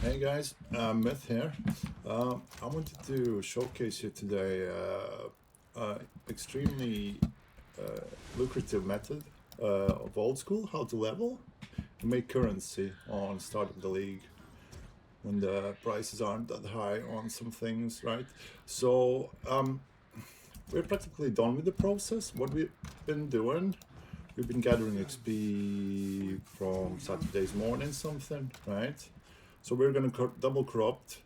Hey guys, Myth here. I wanted to showcase you today extremely lucrative method of old school, how to level and make currency on start of the league when the prices aren't that high on some things, right? So we're practically done with the process. What we've been doing, we've been gathering XP from Saturday's morning something, right? So we're gonna double corrupt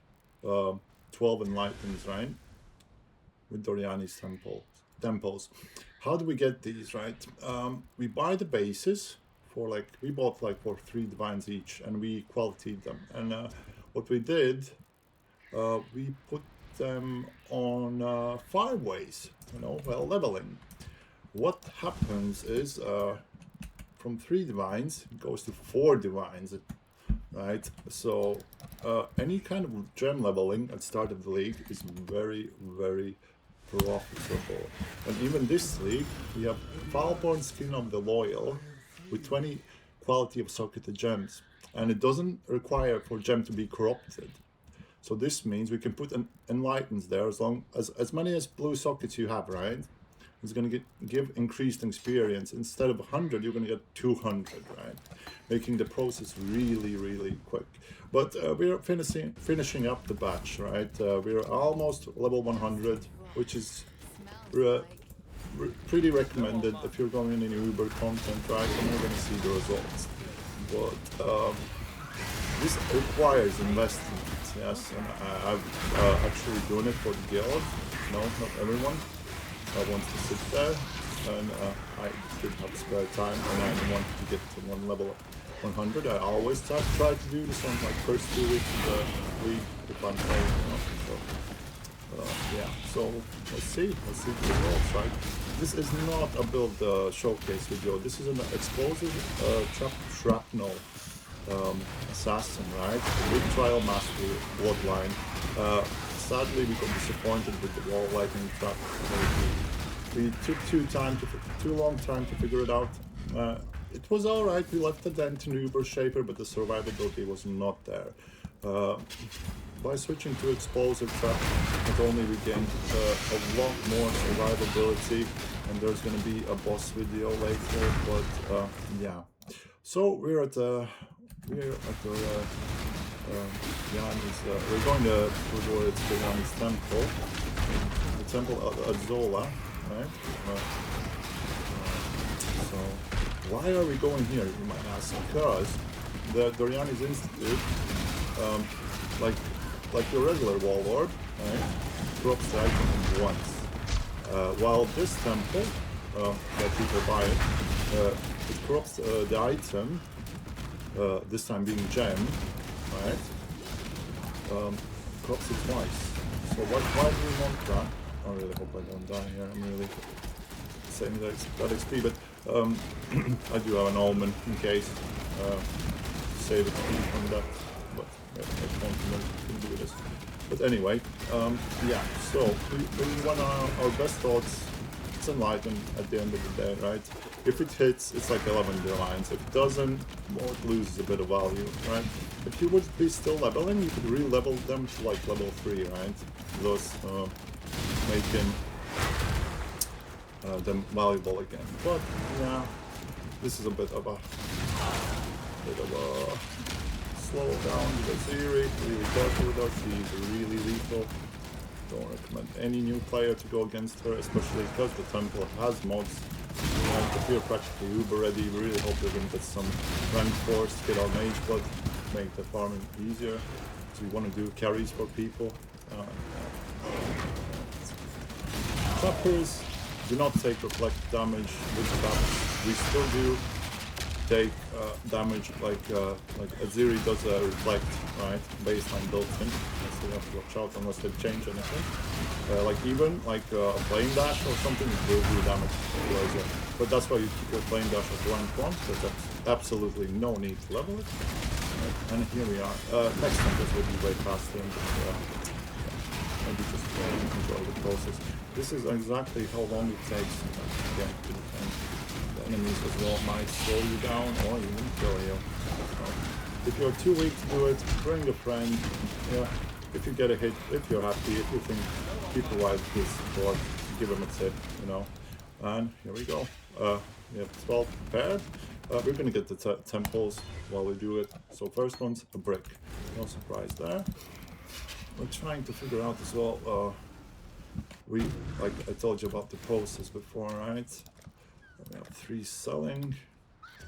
12 Enlightens, right? With Doriani's temples. How do we get these, right? We buy the bases for we bought like for 3 divines each and we qualityed them. And what we did, we put them on 5 ways, well, leveling. What happens is from 3 divines, it goes to 4 divines, right? So any kind of gem leveling at start of the league is very, very profitable. And even this league, we have Foulborn Skin of the Loyal with 20 quality of socketed gems. And it doesn't require for gem to be corrupted. So this means we can put an Enlightens there as many as blue sockets you have, right? It's going to give increased experience. Instead of 100, you're going to get 200, right? Making the process really, really quick. But we're finishing up the batch, right? We're almost level 100, which is pretty recommended if you're going in Uber content, right? And you're going to see the results. But this requires investment, yes. And I've actually done it for the guild. No, not everyone wants to sit there, and I didn't have spare time, and I wanted to get to one level 100. I always try to do this on like first 2 weeks of the league if I'm playing, So yeah, so let's see the results, right? This is not a build showcase video. This is an explosive shrapnel assassin, right? With trial mastery bloodline. Sadly, we got disappointed with the wall lightning trap. We took too long time to figure it out. It was all right. We left the dent in Uber Shaper, but the survivability was not there. By switching to explosive trap, not only we gained a lot more survivability, and there's going to be a boss video later. But yeah, so we're at the we're going to Yanni's temple, the temple at Zola, right? So why are we going here, you might ask? Because the Doriani's Institute, like your regular warlord, right, drops the item once. While this temple, that people buy it corrupts the item, this time being gem, right? Corrupts it twice. So why do we want that? I really hope I don't die here. I'm really saving that XP, but I do have an omen in case save XP from that. But I can't do this. But anyway, yeah. So we want our best thoughts. It's Enlighten at the end of the day, right? If it hits, it's like 11 divines. If it doesn't, well, it loses a bit of value, right? If you would be still leveling, you could re-level them to like level 3, right? Thus making them valuable again. But yeah, this is a bit of a slow down with Aziri. Really careful with her. She's really lethal. Don't recommend any new player to go against her, especially because the temple has mods. If you're practically uber ready, we really hope you're going to get some rank force to get our mage blood, make the farming easier. So we want to do carries for people. Trappers do not take reflect damage with traps. We still do take damage like Aziri does reflect, right? Baseline built in. So you have to watch out unless they change anything. A flame dash or something will do damage to laser. But that's why you keep your flame dash at rank 1, because there's absolutely no need to level it. Right. And here we are. Next time this will be way faster and maybe just enjoy the process. This is exactly how long it takes to get to the end. The enemies as well might slow you down or even kill you. If you're too weak to do it, bring a friend. Yeah. If you get a hit, if you're happy, if you think he provides good support, give him a tip, you know. And here we go. We have 12 prepared. We're gonna get the temples while we do it. So first one's a brick. No surprise there. We're trying to figure out as well. Like I told you about the process before, right? We have 3 selling.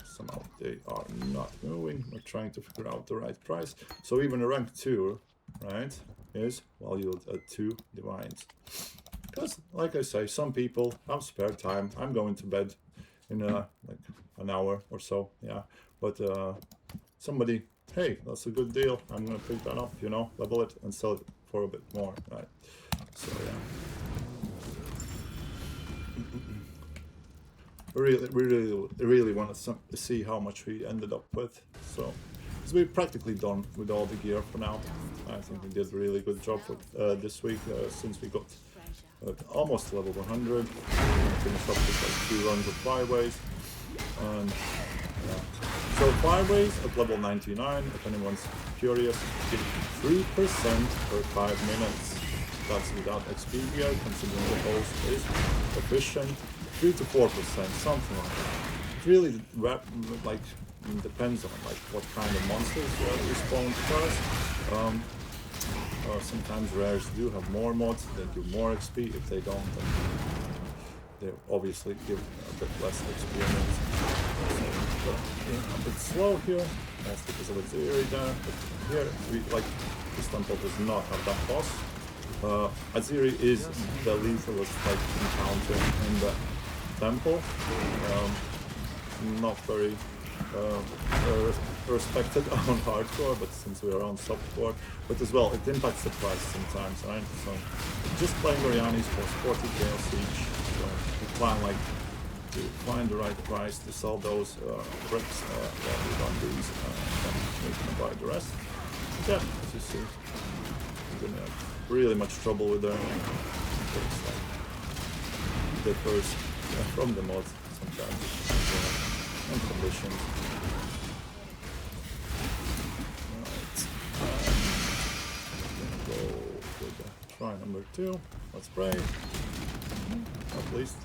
Somehow they are not moving. We're trying to figure out the right price. So even a rank 2, right, is valued at 2 divines. Because, like I say, some people have spare time. I'm going to bed in like an hour or so, yeah. But somebody, hey, that's a good deal. I'm gonna pick that up, you know, level it and sell it for a bit more, right? So yeah. We really want to see how much we ended up with. So, because we're practically done with all the gear for now. I think we did a really good job this week since we got almost level 100. Finished up with like 2 runs of 5 ways. And yeah. So 5 ways at level 99, if anyone's curious, give 3% per 5 minutes. That's without XP gear, considering the host is efficient. 3 to 4%, something like that. It really like depends on like what kind of monsters respawn first. Sometimes rares do have more mods, they do more XP. If they don't, then they obviously give a bit less experience. So, yeah, a bit slow here, that's because of its area there. But here, this temple does not have that boss. Aziri is the lethalest like encounter in the temple. Not very respected on hardcore, but since we are on softcore, but as well it impacts the price sometimes, right? So just playing Oriani's costs 40 chaos each. So we plan like to find the right price to sell those bricks while we run these, then we can buy the rest. Yeah, as you see, we're gonna have really much trouble with them. It's like differs from the mod sometimes, and conditions. Right, go with the try number 2. Let's pray. At least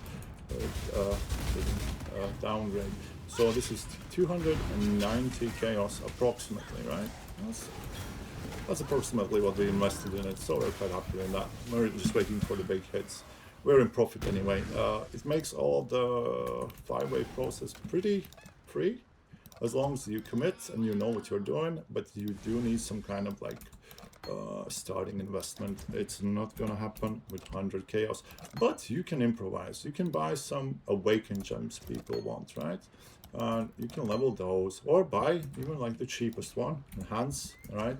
didn't downgrade. So this is 290 chaos approximately, right? That's approximately what we invested in it, so we're quite happy with that. We're just waiting for the big hits. We're in profit anyway. It makes all the 5-way process pretty free, as long as you commit and you know what you're doing, but you do need some kind of like starting investment. It's not gonna happen with 100 chaos, but you can improvise. You can buy some awakened gems people want, right? You can level those, or buy even like the cheapest one, enhance, right?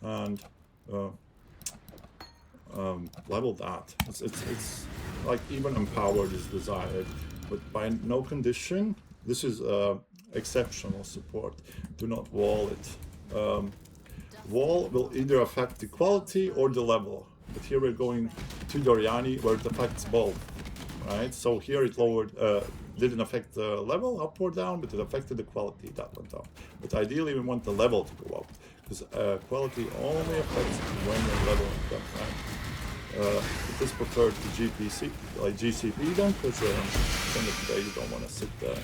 And level that. It's like even empowered is desired, but by no condition. This is exceptional support. Do not wall it. Wall will either affect the quality or the level, but here we're going to Doriani where it affects both, right? So here it lowered, didn't affect the level up or down, but it affected the quality that went up. But ideally we want the level to go up, because quality only affects when you're leveling them, right? It is preferred to GCP then, because at the end of the day you don't want to sit there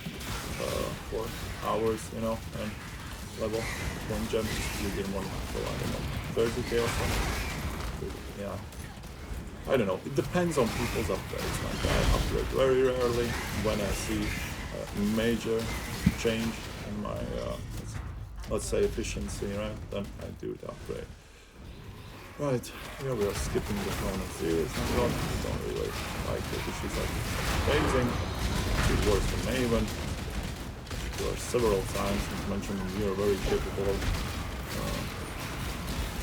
for hours, you know, and level one gem. You didn't want to go, I don't know, 30k or something. Yeah, I don't know, it depends on people's upgrades. Like I upgrade very rarely. When I see a major change in my let's say efficiency, right, then I do the upgrade. Right, here we are skipping the Chrono series and we don't really like it. She's like phasing. She's worse than Maven. There are several times mentioned we are very capable of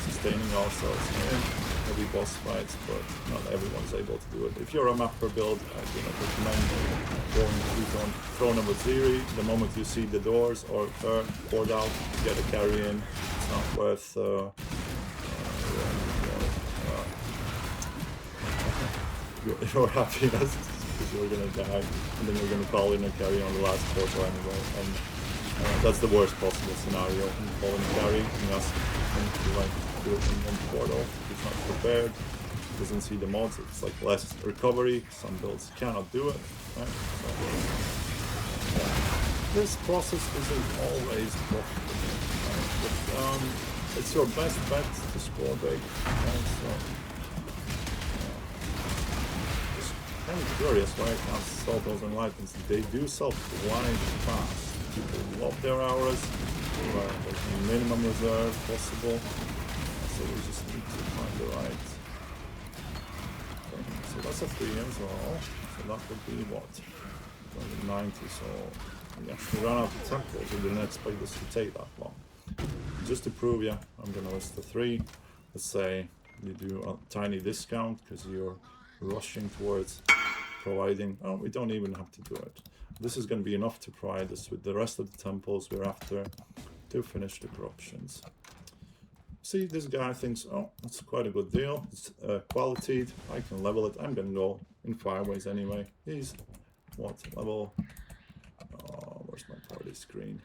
sustaining ourselves in heavy boss fights, but not everyone's able to do it. If you're a mapper build, I do not recommend going to Throne of Aziri. The moment you see the doors or turn poured out, get a carry in. It's not worth your happiness, because you're gonna die and then you're gonna call in a carry on the last portal anyway, and That's the worst possible scenario in falling carry. He has to like do it in one portal. He's not prepared. Doesn't see the mods. It's like less recovery. Some builds cannot do it. Right? So, this process isn't always profitable. Right? But, it's your best bet to score big. Right? So, I'm curious why I can't sell those Enlightens. They do sell quite fast. People love their hours. There's a minimum reserve possible. So we just need to find the right thing. So that's a 3 as well. So that would be what? 90. So yeah, we run out of temples. We didn't expect this to take that long. Just to prove you, I'm gonna list the 3. Let's say you do a tiny discount because you're rushing towards providing. Oh, we don't even have to do it. This is going to be enough to provide us with the rest of the temples we're after to finish the corruptions. See, this guy thinks, oh, that's quite a good deal. It's qualityed. I can level it. I'm going to go in 5 ways anyway. He's what level? Oh, where's my party screen?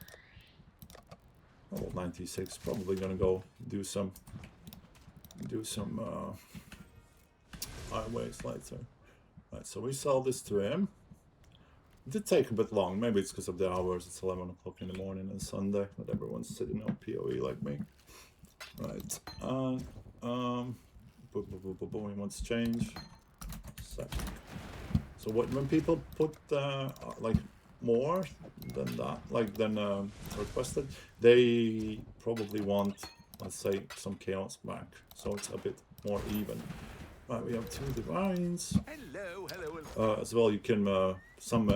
Level 96. Probably going to go do some highways later. Right, so we sell this to him. It did take a bit long. Maybe it's because of the hours. It's 11 o'clock in the morning on Sunday. Not everyone's sitting on POE like me. Right. He wants change. Second. So when people put like more than that, like than requested, they probably want, let's say, some chaos back. So it's a bit more even. Right, we have 2 divines. Hello. As well, you can some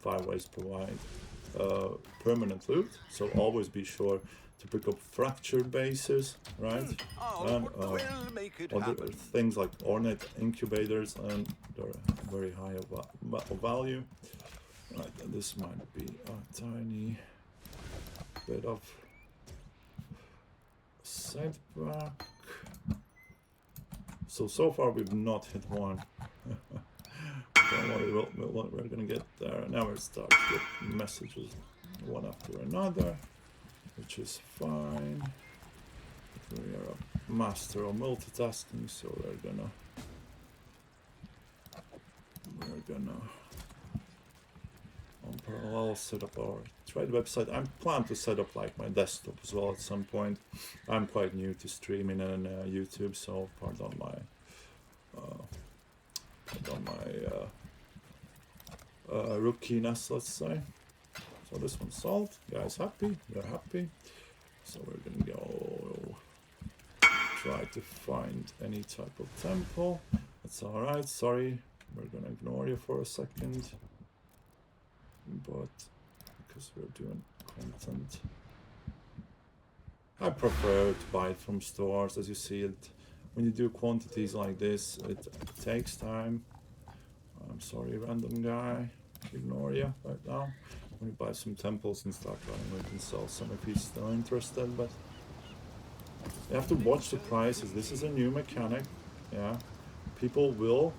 5 ways provide permanent loot. So always be sure to pick up fractured bases, right? And other things like ornate incubators, and they're very high of value. Right, and this might be a tiny bit of setback. So far we've not hit one. Don't worry, we're gonna get there. Now we start to get messages one after another, which is fine. We are a master of multitasking, so we're gonna on parallel set up our trade website. I plan to set up like my desktop as well at some point. I'm quite new to streaming and YouTube, so pardon my rookiness, let's say. So this one's solved. Guys happy? We're happy. So we're gonna go try to find any type of temple. That's alright, sorry. We're gonna ignore you for a second. But because we're doing content, I prefer to buy it from stores. As you see it, when you do quantities like this, it takes time. I'm sorry, random guy, ignore you right now. When you buy some temples and start running, we can sell some if he's still interested. But you have to watch the prices. This is a new mechanic. Yeah, people will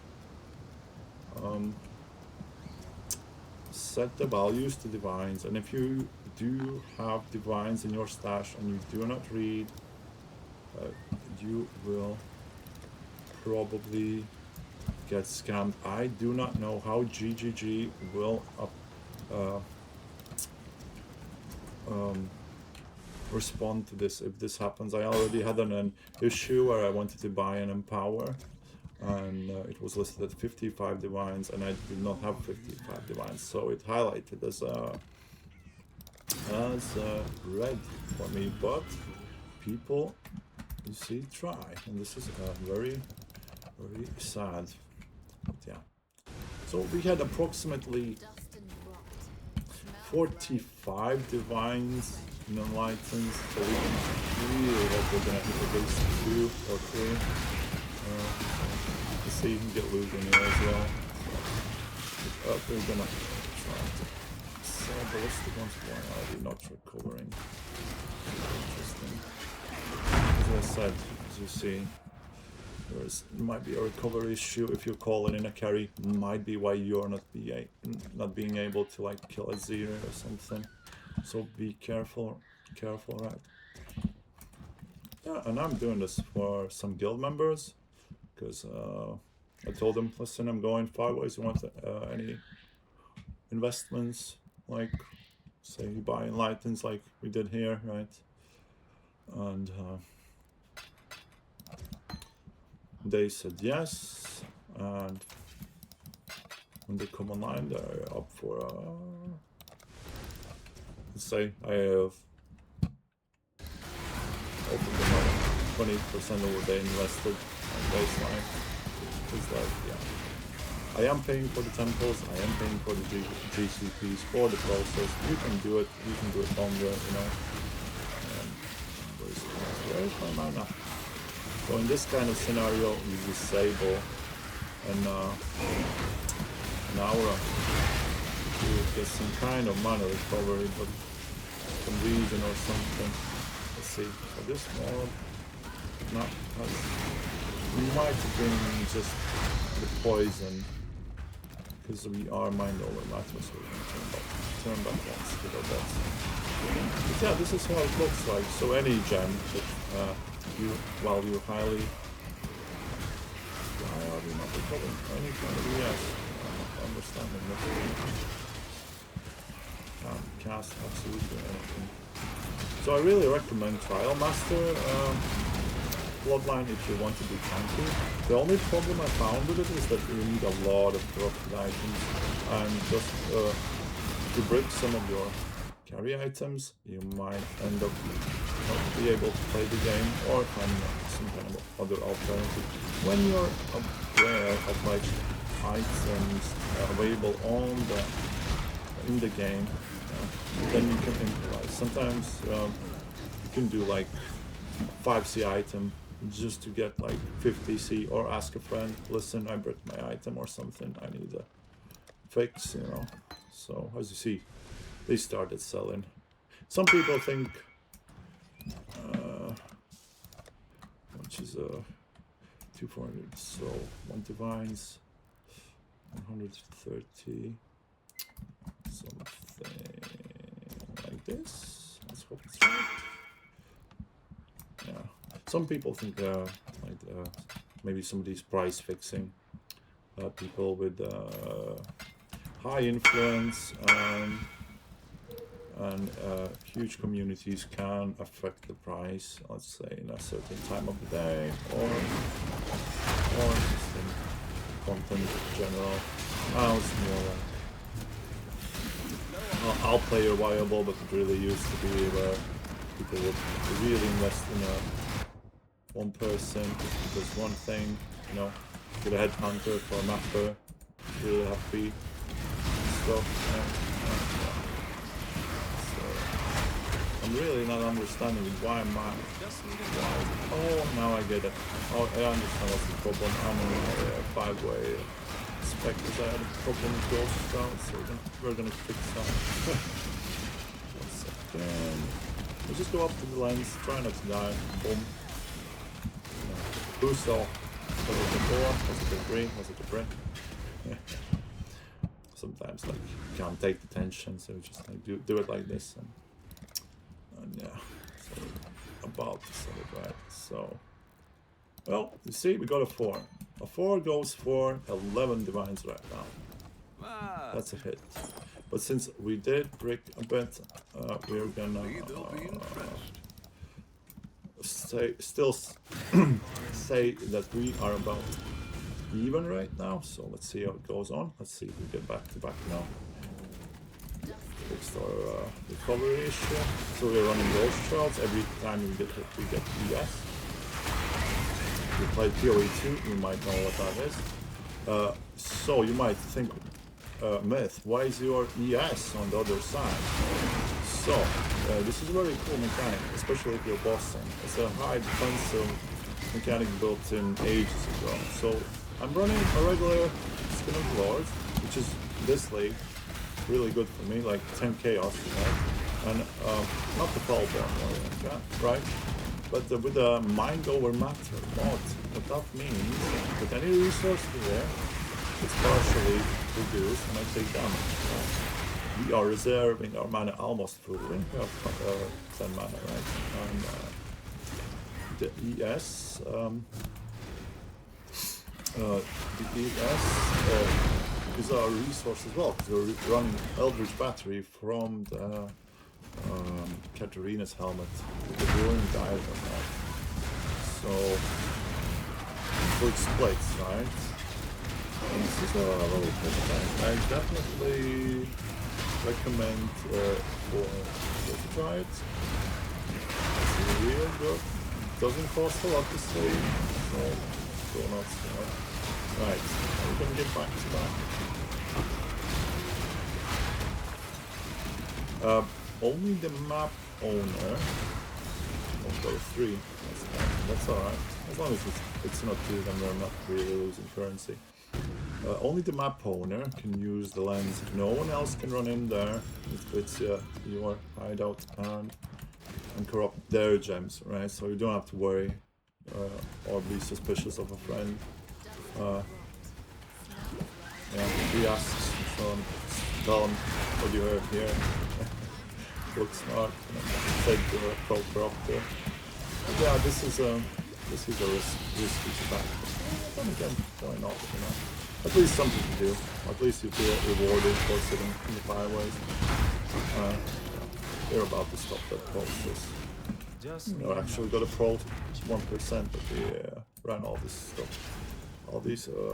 set the values to divines, and if you do have divines in your stash and you do not read, you will probably get scammed. I do not know how GGG will respond to this if this happens. I already had an issue where I wanted to buy an Empower, and it was listed at 55 divines, and I did not have 55 divines, so it highlighted as red for me. But people, you see, try, and this is very, very sad. But yeah, so we had approximately 45 divines in Enlighten, so we can really hope we're gonna hit at least 2 or 3. Let's see, you can get loot in here as well. We're gonna try to sell ballistic ones. Why are we not recovering? Interesting. As I said, as you see, there might be a recovery issue if you're calling in a carry. Might be why you're not being able to like kill a zero or something. So be careful, right? Yeah, and I'm doing this for some guild members, because I told them, listen, I'm going 5 ways. You want any investments, like say you buy Enlightens like we did here, right? And they said yes, and when they come online, they're up for let's say I have opened the money 20% of what they invested on baseline. It's like, yeah, I am paying for the temples, I am paying for the GCPs, for the process. You can do it longer, you know. Where's my mana? So in this kind of scenario, you disable an aura to get some kind of mana recovery, but some reason or something. Let's see. So this mod, not has. We might have been just the poison, because we are mind over matter, so we can turn back once with our bets. But yeah, this is how it looks like. So any gem that you value highly, why are we not recovering any kind of ES? I'm not understanding that. Can't cast absolutely anything. So I really recommend Trial Master Bloodline if you want to be tanky. The only problem I found with it is that you need a lot of corrupted items, and just to break some of your carry items, you might end up not be able to play the game, or find some kind of other alternative. When you're aware of like items available in the game, then you can improvise. Sometimes you can do like 5C item just to get like 50C, or ask a friend, listen, I broke my item or something, I need a fix, you know. So as you see, they started selling. Some people think which is 200, so 1 divines, 130, something like this. Let's hope it's right. Yeah. Some people think like maybe some of these price fixing people with high influence and huge communities can affect the price, let's say in a certain time of the day, or just in content in general. Now it's more like I'll play a viable, but it really used to be where people would really invest in one person just because one thing, you know, get a headhunter for a mapper, really happy stuff. So I'm really not understanding why am I. Oh, now I get it. Oh, I understand what's the problem. I'm in a 5-way spec because I had a problem with ghost round, so we're gonna fix that. 1 second. We'll just go up to the lens, try not to die. Boom. Boost off. Was it the 4? Was it the 3? Was it the 3? Sometimes like you can't take the tension, so just like do it like this, and yeah. So about to set it right. So well, you see, we got a 4. A 4 goes for 11 divines right now. That's a hit. But since we did brick a bit, we're gonna still say that we are about even right now. So let's see how it goes on. Let's see if we get back to back now. Fixed our recovery issue. So we're running those shots. Every time we get hit, we get ES. If you played POE 2, you might know what that is. So you might think, Myth, why is your ES on the other side? So, this is a very cool mechanic, especially if you're bossing. It's a high defensive mechanic built in ages ago. So, I'm running a regular Skin of Lords, which is this league, really good for me, like 10 chaos, right? And not the Fallborn or like that, right? But with a Mind Over Matter mod, what that means, with any resource here, it's partially reduced and I take damage. Right? we are reserving our mana almost fully. We have 10 mana, right? And the ES, is our resource as well, because we're running Eldritch Battery from the Katarina's helmet with the Ruin Diadem, right? So it splits, right? And this is a little bit. I definitely recommend for to try it. It's real good. Doesn't cost a lot to save, so do not start. Right, we're gonna get back to that. Only the map owner. Oh, there are 3. That's alright. As long as it's not 2, then we're not really losing currency. Only the map owner can use the lens. No one else can run in there. It fits your hideout and corrupt their gems, right? So you don't have to worry or be suspicious of a friend. Yeah, he asks, so tell him what you heard here. Look smart, take the co-corruptor. Yeah, this is a risky back. Then again, why not, you know? At least something to do. At least you feel rewarded for sitting in the fireways. They're about to stop that process. No, actually got a pro 1%, but they ran all this stuff. All these temples.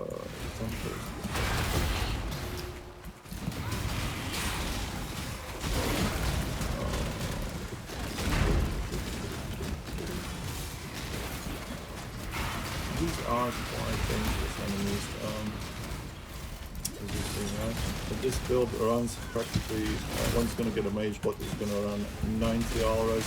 These are quite dangerous enemies. As you see, right? But this build runs practically. One's gonna get a mage, but it's gonna run 90 auras.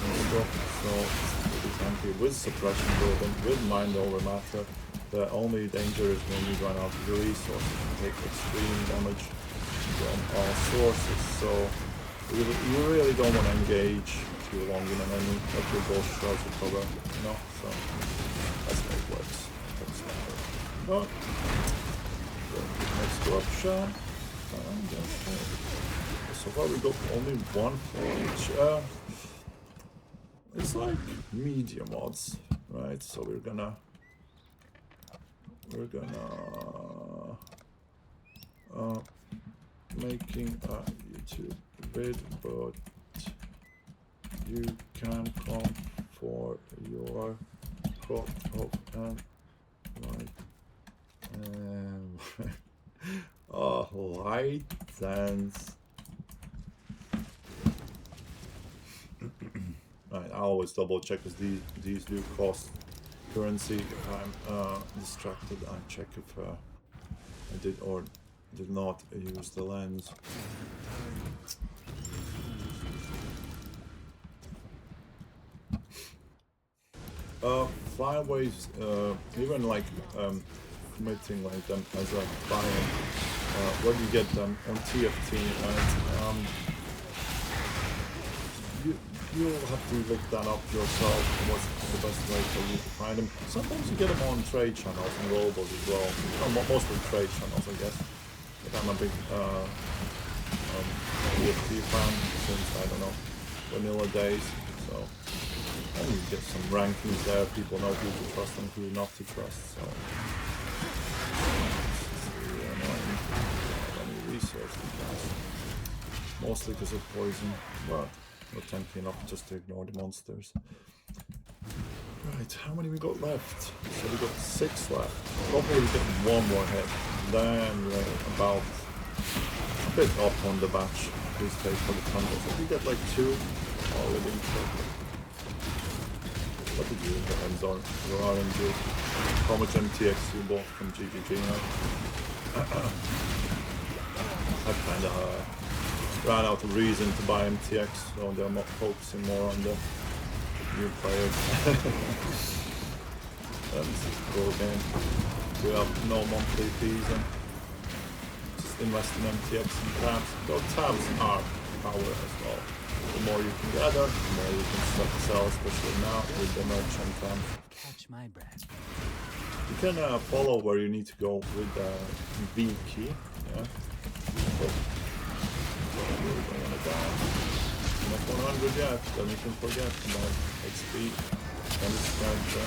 So it's pretty tanky with suppression building, with mind over matter. The only danger is when you run out of the resources and take extreme damage from all sources. So you really don't want to engage too long in an enemy. Let your ghost shards recover, you know. So that's how it works. That's standard. But next corruption. So far we got only 1 for each. It's like medium odds, right? So we're gonna making a YouTube vid, but you can come for your crop and like license. Right, I always double check because these do cost currency. If I'm distracted, I check if I did or did not use the lens. Fireways, even like committing like them as a buy-in, where you get them on TFT, and you'll have to look that up yourself. What's the best way for you to find them? Sometimes you get them on trade channels and rollable as well. Mostly trade channels, I guess. But I'm a big TFT fan since, I don't know, vanilla days. So and you get some rankings there. People know who to trust and who not to trust. So it's really annoying. Any resources, mostly because of poison, but not tempting enough just to ignore the monsters. Right, how many we got left? So we got 6 left. Hopefully we get 1 more hit. Then we're about a bit up on the batch. Please pay for the tumbles. If we get like 2 already. What did you get? Your RNG. How much MTX you bought from GGG now? I kinda ran out of reason to buy MTX, so they're not focusing more on the new players. This is a cool game. We have no monthly fees and just invest in MTX and tabs. Though tabs are power as well. The more you can gather, the more you can sell, especially now with the merchant. Catch my breath. You can follow where you need to go with the V key. Yeah. So really don't want to die. Not 100 yet, then you can forget about XP on this character.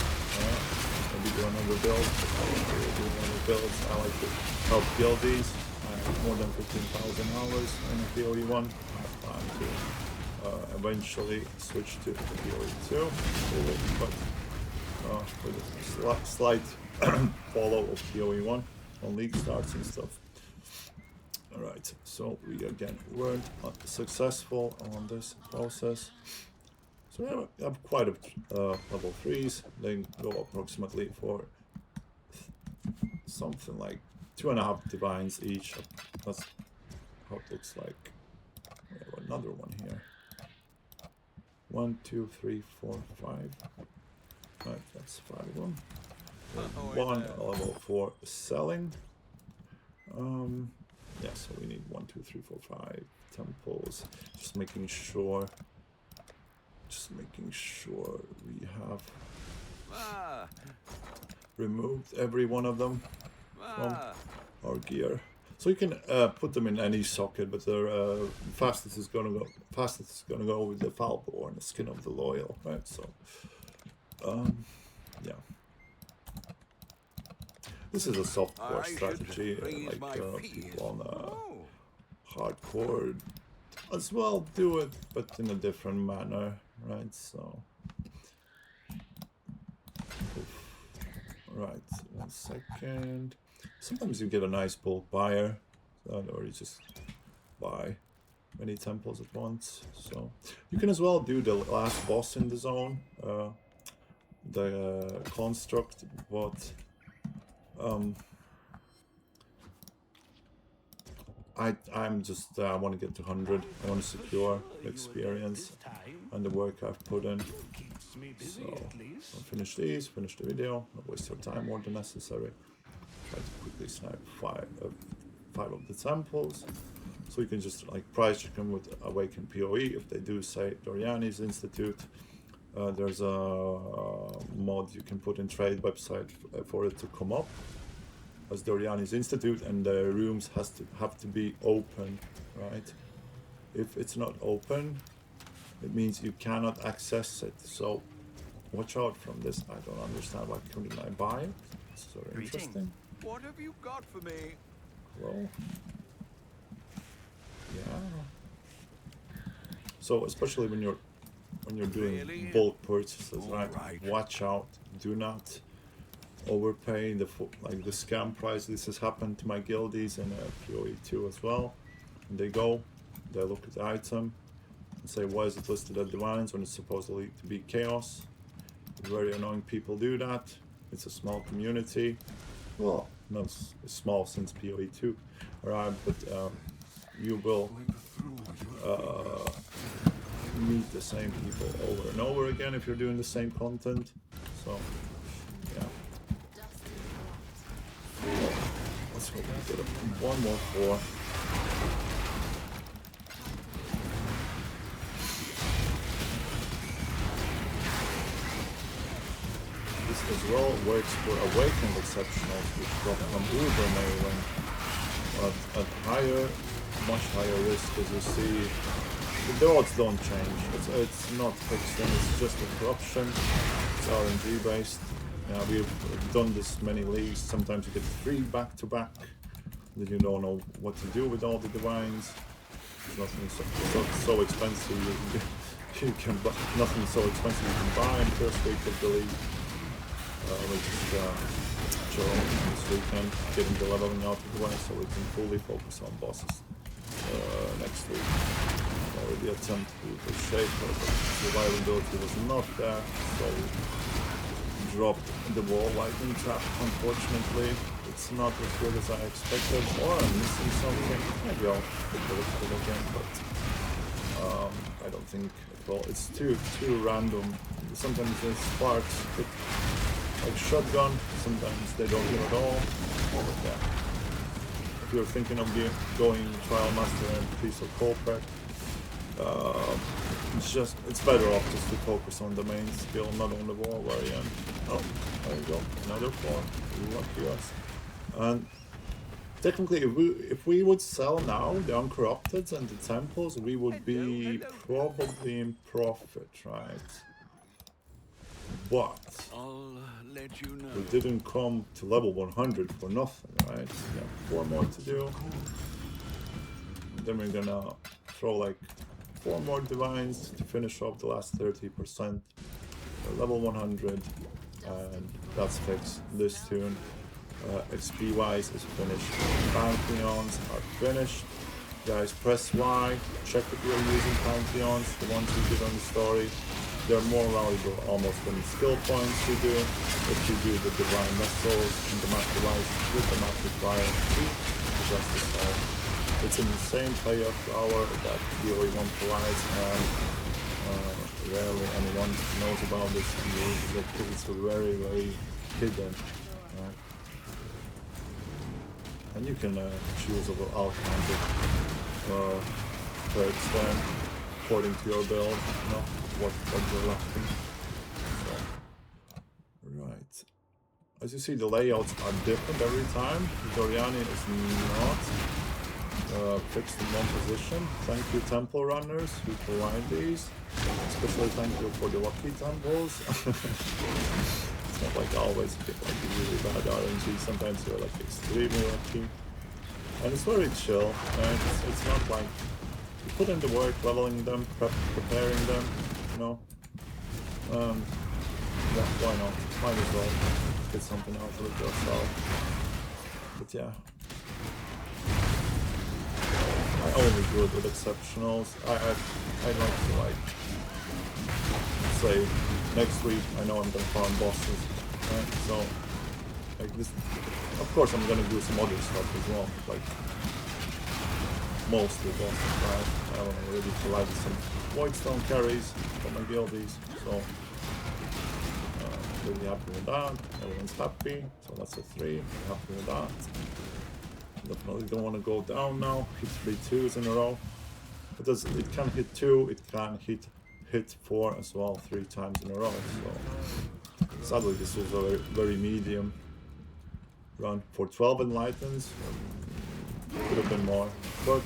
Maybe do another build. I don't really do another builds. I like to help build these. I have more than 15,000 hours in POE 1. I plan to eventually switch to POE 2. But with a slight follow of POE 1 on league starts and stuff. Alright, so we again weren't successful on this process. So we have quite a level 3s. They go approximately for something like 2.5 divines each. That's how it looks like. We have another one here. 1, 2, 3, 4, 5. Right, that's 5 of them. One level 4 selling. Yeah, so we need 1, 2, 3, 4, 5 temples. Just making sure we have removed every one of them from our gear. So you can put them in any socket, but the fastest is gonna go with the Falborn, the Skin of the Loyal, right? So yeah. This is a softcore strategy, like people on hardcore as well do it, but in a different manner, right? So, right, 1 second. Sometimes you get a nice bulk buyer, or you just buy many temples at once. So you can as well do the last boss in the zone, the construct, but I'm just I want to get to 100. I want to secure the experience and the work I've put in. So I'll finish these, finish the video, not waste your time more than necessary. Try to quickly snipe 5 of the temples. So you can just like price check them with Awaken POE if they do say Doriani's Institute. There's a mod you can put in trade website for it to come up as Doriani's Institute, and the rooms have to be open, right? If it's not open, it means you cannot access it. So watch out from this. I don't understand why couldn't I buy it. It's very interesting. What have you got for me? Hello? Yeah. So especially when you're doing bulk purchases, right? Watch out. Do not overpay the scam price. This has happened to my guildies in POE 2 as well. And they look at the item and say, why is it listed as divines when it's supposedly to be chaos? Very annoying people do that. It's a small community. Well, not small since POE 2, right? But you will meet the same people over and over again if you're doing the same content. So, yeah. Let's hope we get one more 4. This as well works for Awakened Exceptionals, which drop from Uber mailing at much higher risk, as you see. The odds don't change. It's not fixed, and it's just a corruption. It's RNG based. We've done this many leagues. Sometimes you get 3 back-to-back, then you don't know what to do with all the divines. There's nothing so expensive you can buy. Nothing so expensive you can buy in the first week of the league. We just chill this weekend, getting the leveling out of the way, so we can fully focus on bosses next week. Already attempt to shape, but survivability was not there, so dropped the wall lightning trap. Unfortunately, it's not as good as I expected, or I'm missing something. Maybe I'll take a look at it again, but I don't think it will. It's too random. Sometimes the sparks hit like shotgun, sometimes they don't hit at all. But yeah. If you're thinking of going Trial Master and piece of Culprit, it's better off just to focus on the main skill, not on the war variant. Oh, there you go, another 4. Lucky us. And technically, if we would sell now the uncorrupted and the temples, we would be probably in profit, right? But I'll let you know. we didn't come to level 100 for nothing, right? We have 4 more to do. And then we're gonna throw like 4 more divines to finish off the last 30%. Level 100, and that's fixed. This tune, XP wise, is finished. Pantheons are finished. Guys, press Y. Check if you're using Pantheons, the ones you did on the story. They're more valuable almost than skill points you do if you do the divine vessels and the map device with the map required to adjust the style. It's an insane player flower that POE 1 provides, and rarely anyone knows about this. It's very, very hidden. Right? And you can choose over all kinds of perks then, according to your build, you know, what you're lacking. So, right. As you see, the layouts are different every time. Doriani is not fixed in one position. Thank you, temple runners, who provide these. Especially thank you for the lucky temples. It's not like always you get like really bad RNG. Sometimes you're like extremely lucky. And it's very chill, right? It's not like you put in the work, leveling them, preparing them, you know. Yeah, why not? Might as well get something out of it yourself. But yeah. I only good with exceptionals. I like to like say next week I know I'm gonna farm bosses, right? So like this, of course I'm gonna do some other stuff as well, like mostly bosses, right? I already provided some Voidstone carries for my guildies, so really happy with that. Everyone's happy, so that's a 3. Happy with that. Definitely don't want to go down now. Hit 3 2s in a row. It can hit 2, it can hit 4 as well 3 times in a row. So sadly this was a very medium run for 12 Enlightens. Could have been more, but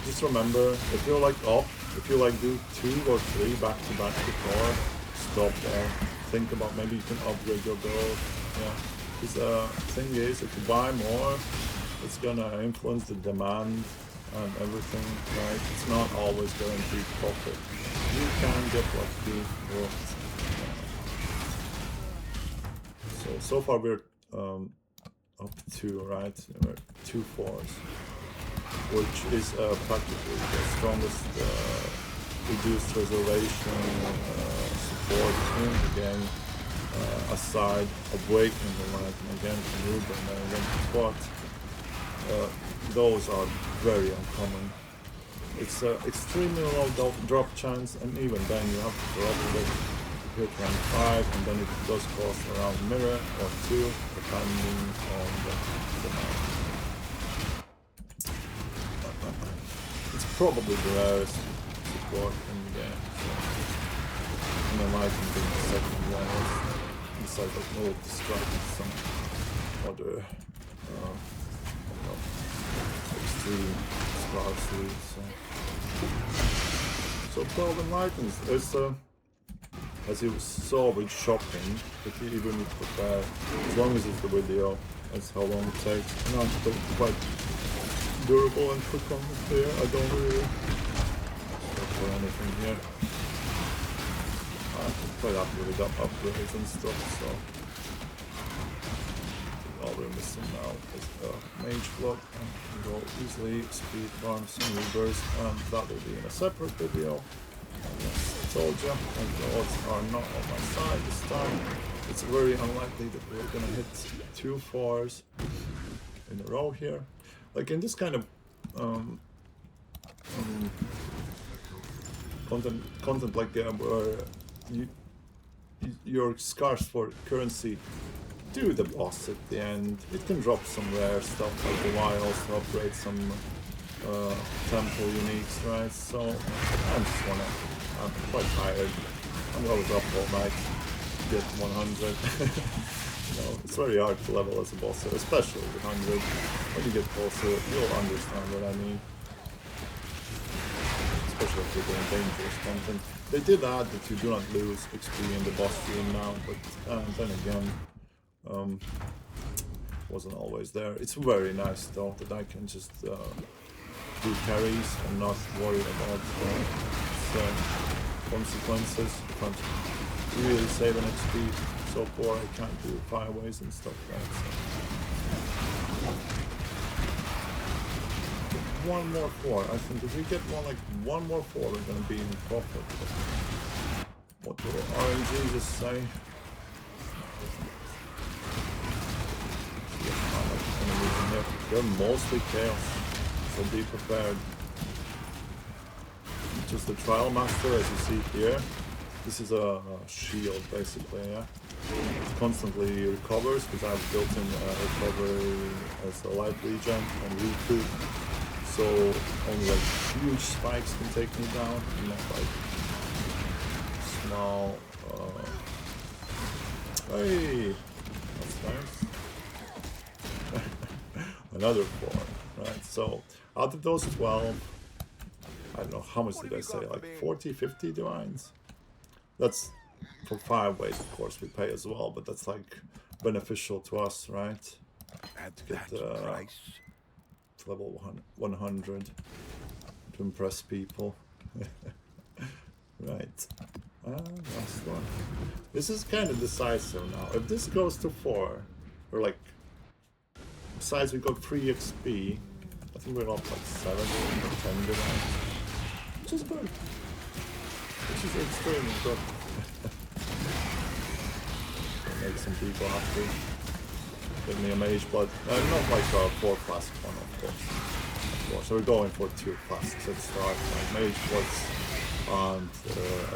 just remember, if you're like up, if you like do 2 or 3 back to back before, stop there. Think about maybe you can upgrade your build. Yeah. The thing is, if you buy more, it's gonna influence the demand and everything, right? It's not always guaranteed profit. You can get lucky, but so far we're up 2, right? We're 2 4s, which is practically the strongest reduced reservation support in the game. Aside of Waking the Light and again from Ruben and again from Spot, those are very uncommon. It's extremely low drop chance, and even then you have to probably hit rank 5, and then it does cost around mirror or 2 depending on the map. It's probably the rarest support in the game. So, Enlighten being the second one. Besides, like, no, describing some other extreme scarcity. So 12 Enlightens. It's as you saw with shopping, if you even need to prepare, as long as it's the video, that's how long it takes. And I'm still quite durable and quick on the here. I don't really look for anything here. I'm quite happy with the upgrades and stuff, so all we're missing now is a mage block, and we can go easily speed farm some Ubers, and that will be in a separate video. And yes, I told you, and the odds are not on my side this time. It's very unlikely that we're gonna hit 2 4s in a row here. Like in this kind of content like where you're scarce for currency, do the boss at the end. It can drop some rare stuff like the wiles to upgrade some temple uniques, right? So I'm quite tired. I'm always up all night get 100. You know, it's very hard to level as a boss, especially with 100. When you get closer, you'll understand what I mean. Especially if you're doing dangerous content. They did add that you do not lose XP in the boss room now, but then again, wasn't always there. It's very nice though that I can just do carries and not worry about consequences. I can't really save an XP so poor I can't do 5 ways and stuff like that. One more 4. I think if we get one more 4, we're gonna be in profit. What will RNG just say? They're mostly chaos, so be prepared. Just the trial master, as you see here. This is a shield, basically, yeah. It constantly recovers, because I've built in recovery as a life regen and recoup. So only like huge spikes can take me down, and not like small. Hey, that's nice. Another 4, right? So out of those 12, I don't know how much did I say, like 40, 50 divines? That's for 5 ways, of course, we pay as well, but that's like beneficial to us, right? At To get that price. level 100 to impress people. Right. Last one. This is kind of decisive now. If this goes to 4, or like, besides we got free XP, I think we're up like 7 or 10 divines, which is good. Which is extremely good. Make some people happy. Give me a mage blood. Not like a 4 classic one, of course. So we're going for 2 classics at start. Like mage bloods aren't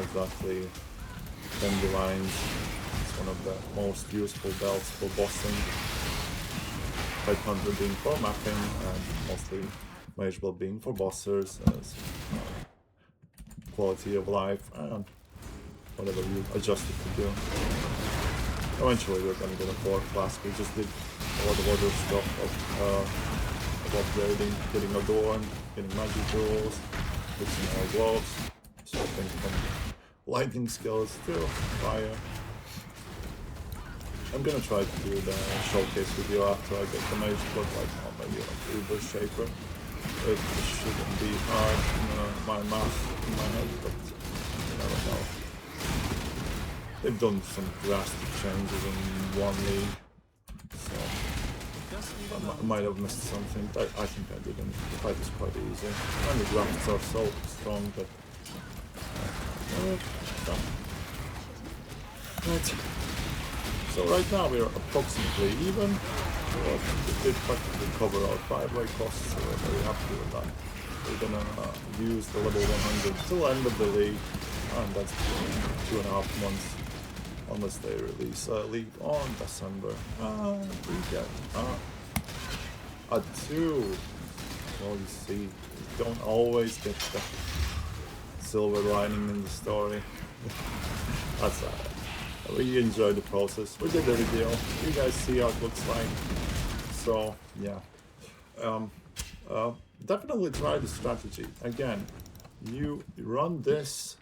exactly 10 divines. It's one of the most useful belts for bossing. 500 being for mapping, and mostly mage blood being for bossers as quality of life and whatever you adjust it to do. Eventually we're gonna get a 4 class. We just did a lot of other stuff of upgrading, getting adorned, getting magic tools, fixing our gloves, swapping from lightning skills to fire. I'm gonna try to do the showcase video after I get the mage blood, like maybe like Uber Shaper. It shouldn't be hard, my math in my head, but you never know. They've done some drastic changes in one league, so I might have missed something, but I think I didn't. The fight is quite easy, and the graphics are so strong that... Right. So right now we're approximately even. We did practically cover our 5-way costs, so we're very happy with that. We're gonna use the level 100 till end of the league, and that's 2.5 months. Unless they release a league on December. We get a 2. Well, you see, you don't always get the silver lining in the story. That's we enjoy the process. We did the video. You guys see how it looks like. So yeah, definitely try the strategy. Again, you run this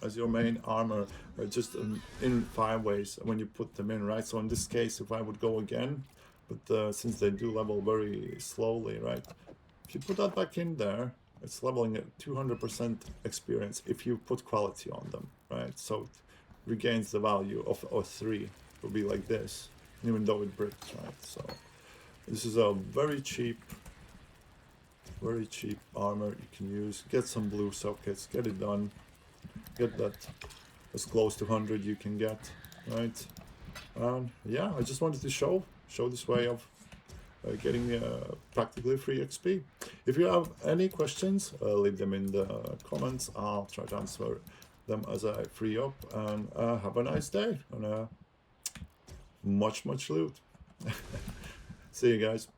as your main armor, just in 5 ways when you put them in, right? So in this case, if I would go again, but since they do level very slowly, right? If you put that back in there, it's leveling at 200% experience if you put quality on them, right? So it regains the value of 3. It will be like this, even though it bricks, right? So this is a very cheap armor you can use. Get some blue sockets, get it done. Get that as close to 100 you can get, right? Yeah, I just wanted to show this way of getting practically free XP. If you have any questions, leave them in the comments. I'll try to answer them as I free up. And have a nice day and much loot. See you guys.